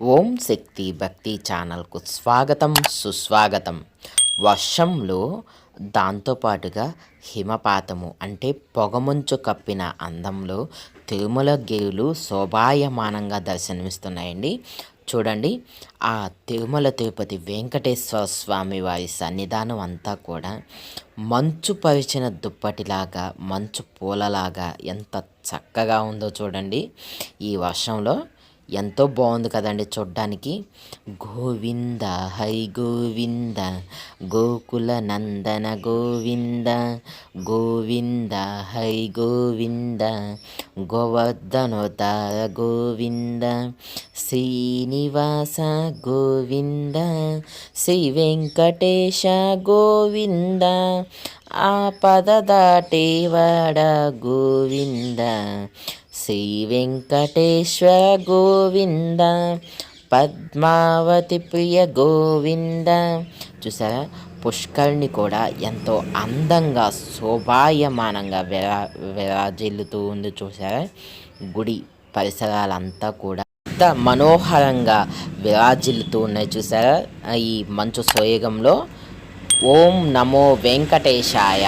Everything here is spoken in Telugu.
ఓం శక్తి భక్తి ఛానల్కు స్వాగతం సుస్వాగతం. వర్షంలో దాంతోపాటుగా హిమపాతము అంటే పొగమంచు కప్పిన అందంలో తిరుమల గిరులు శోభాయమానంగా దర్శనమిస్తున్నాయండి. చూడండి, ఆ తిరుమల తిరుపతి వెంకటేశ్వర స్వామి వారి సన్నిధానం అంతా కూడా మంచు పరిచిన దుప్పటిలాగా, మంచు పూలలాగా ఎంత చక్కగా ఉందో చూడండి. ఈ వర్షంలో ఎంతో బాగుంది కదండి చూడ్డానికి. గోవింద హై గోవింద గోకుల నందన గోవింద గోవింద హై గోవింద గోవర్ధనోద్ధార గోవింద శ్రీనివాస గోవింద శ్రీ వెంకటేశ గోవింద ఆపద దాటేవాడ గోవింద శ్రీ వెంకటేశ్వర గోవింద పద్మావతి ప్రియ గోవింద. చూసారా, పుష్కరిణి కూడా ఎంతో అందంగా శోభాయమానంగా విరాజిల్లుతూ ఉంది. చూసారా, గుడి పరిసరాలంతా కూడా ఎంత మనోహరంగా విరాజిల్లుతూ ఉన్నాయి. చూసారా, ఈ మంచు సోయగంలో ఓం నమో వెంకటేశాయ.